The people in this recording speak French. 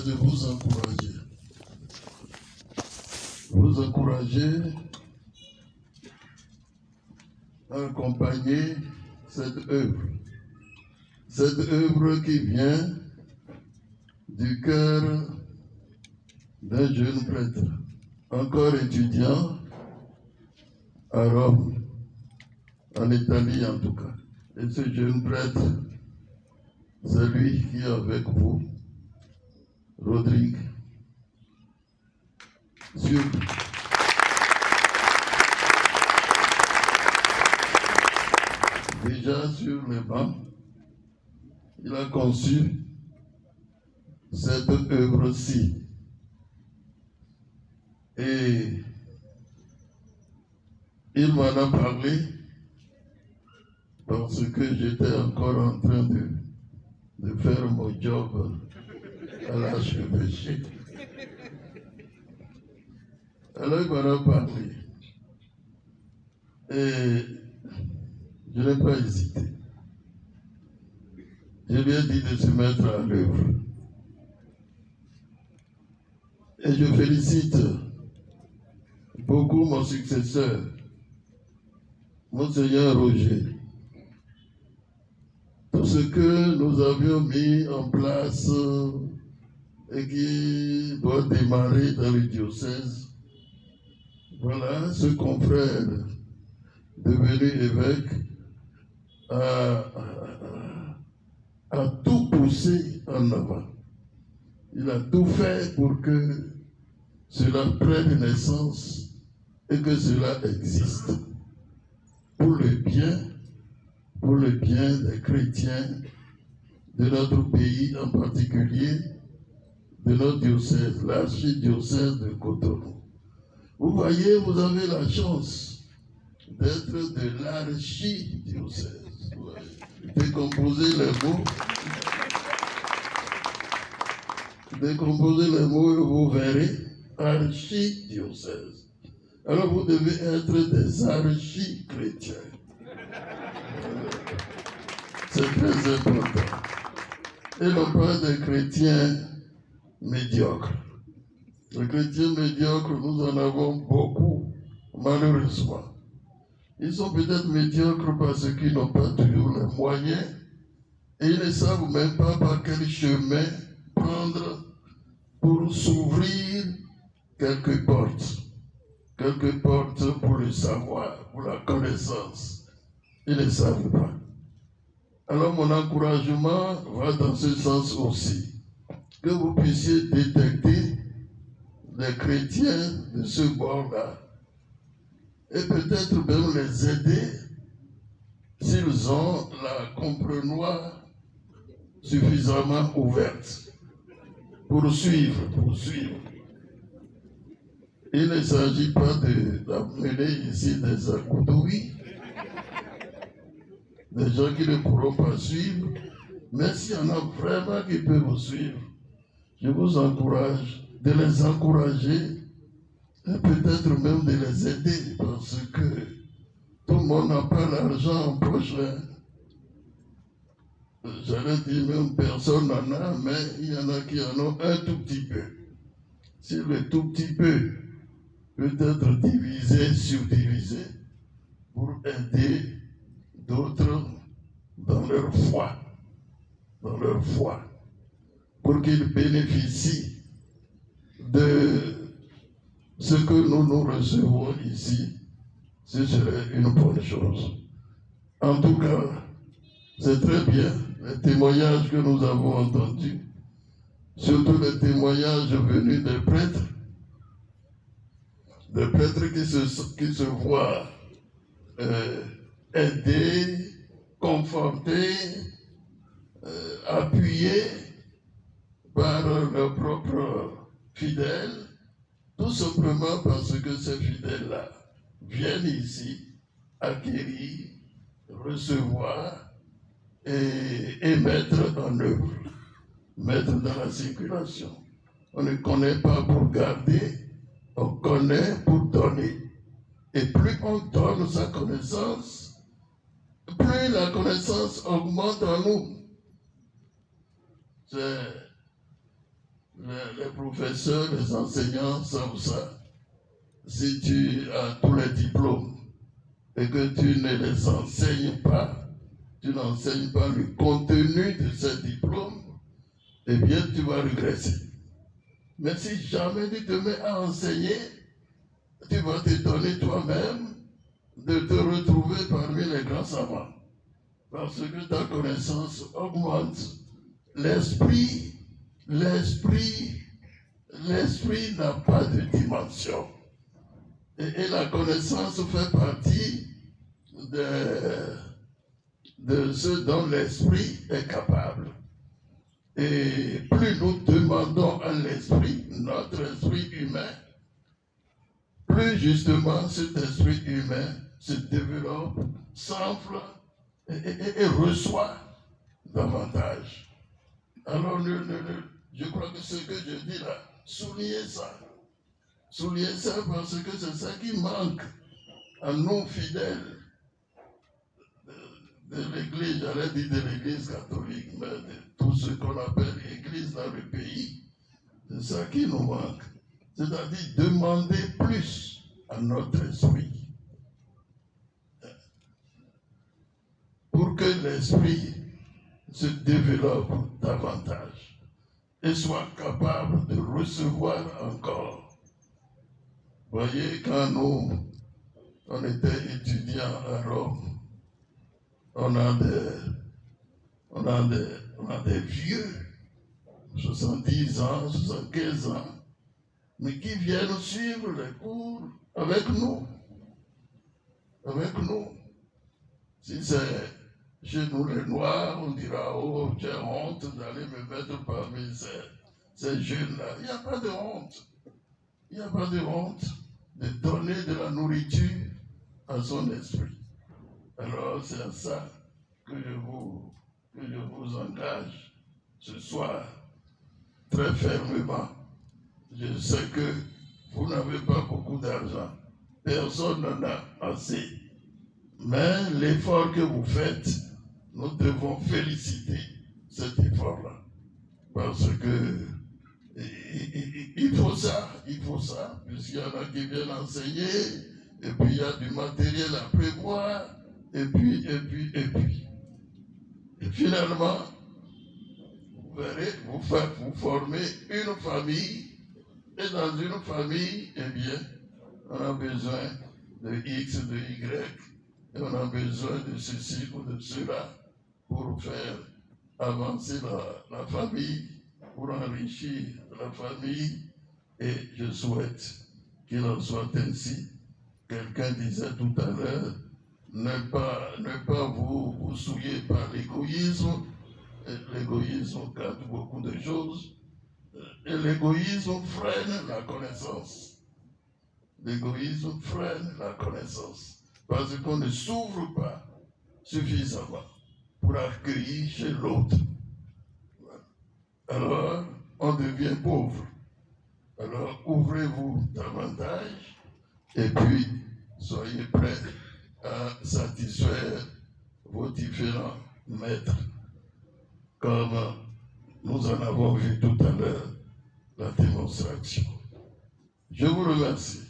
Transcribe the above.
de vous encourager. Vous encourager à accompagner cette œuvre. Cette œuvre qui vient du cœur d'un jeune prêtre, encore étudiant à Rome, en Italie en tout cas. Et ce jeune prêtre, c'est lui qui est avec vous, Rodrigue. Déjà sur les bancs, il a conçu cette œuvre-ci. Et il m'en a parlé parce que j'étais encore en train de faire mon job à l'archevêché. Alors il m'en a parlé. Et je n'ai pas hésité. Je lui ai dit de se mettre à l'œuvre. Et je félicite beaucoup mon successeur, Monseigneur Roger. Tout ce que nous avions mis en place et qui doit démarrer dans le diocèse, voilà, ce confrère devenu évêque a tout poussé en avant. Il a tout fait pour que cela prenne naissance et que cela existe. Pour le bien des chrétiens de notre pays, en particulier de notre diocèse, l'archidiocèse de Cotonou. Vous voyez, vous avez la chance d'être de l'archidiocèse. Décomposez les mots. Décomposez les mots et vous verrez archidiocèse. Alors vous devez être des archi-chrétiens. C'est très important. Et non pas des chrétiens médiocres. Les chrétiens médiocres, nous en avons beaucoup, malheureusement. Ils sont peut-être médiocres parce qu'ils n'ont pas toujours les moyens et ils ne savent même pas par quel chemin prendre pour s'ouvrir quelques portes pour le savoir, pour la connaissance. Ils ne savent pas. Alors mon encouragement va dans ce sens aussi, que vous puissiez détecter les chrétiens de ce bord-là et peut-être même les aider s'ils ont la comprenoir suffisamment ouverte pour suivre. Il ne s'agit pas d'amener ici des accoudoirs, des gens qui ne pourront pas suivre, mais s'il y en a vraiment qui peuvent vous suivre, je vous encourage de les encourager et peut-être même de les aider parce que tout le monde n'a pas l'argent en poche. J'allais dire même personne n'en a, mais il y en a qui en ont un tout petit peu. Si le tout petit peu peut être divisé, subdivisé pour aider d'autres dans leur foi, pour qu'ils bénéficient de ce que nous recevons ici, ce serait une bonne chose. En tout cas, c'est très bien les témoignages que nous avons entendus, surtout les témoignages venus des prêtres qui se voient aidés, confortés, appuyés par leurs propres fidèles, tout simplement parce que ces fidèles-là viennent ici acquérir, recevoir et mettre en œuvre, mettre dans la circulation. On ne connaît pas pour garder, on connaît pour donner. Et plus on donne sa connaissance, plus la connaissance augmente en nous. C'est les professeurs, les enseignants savent ça. Si tu as tous les diplômes et que tu ne les enseignes pas, tu n'enseignes pas le contenu de ces diplômes, eh bien tu vas régresser. Mais si jamais tu te mets à enseigner, tu vas t'étonner toi-même de te retrouver parmi les grands savants. Parce que ta connaissance augmente. L'esprit n'a pas de dimension. Et la connaissance fait partie de ce dont l'esprit est capable. Et plus nous demandons à l'esprit, notre esprit humain, plus justement cet esprit humain se développe, s'enfle et reçoit davantage. Alors, je crois que ce que je dis là, soulignez ça. Soulignez ça parce que c'est ça qui manque à nos fidèles de l'Église, j'allais dire de l'Église catholique, mais de tout ce qu'on appelle l'Église dans le pays. C'est ça qui nous manque. C'est-à-dire demander plus à notre esprit. Pour que l'esprit se développe davantage et soit capable de recevoir encore. Voyez, quand on était étudiants à Rome, on a des vieux, 70 ans, 75 ans, mais qui viennent suivre les cours avec nous. Avec nous. Si c'est chez nous les Noirs, on dira, oh, j'ai honte d'aller me mettre parmi ces jeunes-là. Il n'y a pas de honte. Il n'y a pas de honte de donner de la nourriture à son esprit. Alors c'est à ça que je vous engage ce soir très fermement. Je sais que vous n'avez pas beaucoup d'argent. Personne n'en a assez. Mais l'effort que vous faites, nous devons féliciter cet effort-là. Parce que il faut ça, puisqu'il y en a qui viennent enseigner, et puis il y a du matériel à prévoir, et puis. Et finalement, vous verrez, vous formez une famille, et dans une famille, eh bien, on a besoin de X, de Y, et on a besoin de ceci ou de cela pour faire avancer la famille, pour enrichir la famille, et je souhaite qu'il en soit ainsi. Quelqu'un disait tout à l'heure, ne pas vous souiller par l'égoïsme. L'égoïsme gâte beaucoup de choses. Et l'égoïsme freine la connaissance. L'égoïsme freine la connaissance. Parce qu'on ne s'ouvre pas suffisamment pour accueillir chez l'autre. Alors, on devient pauvre. Alors, ouvrez-vous davantage et puis soyez prêts à satisfaire vos différents maîtres. Comme nous en avons vu tout à l'heure la démonstration. Je vous remercie.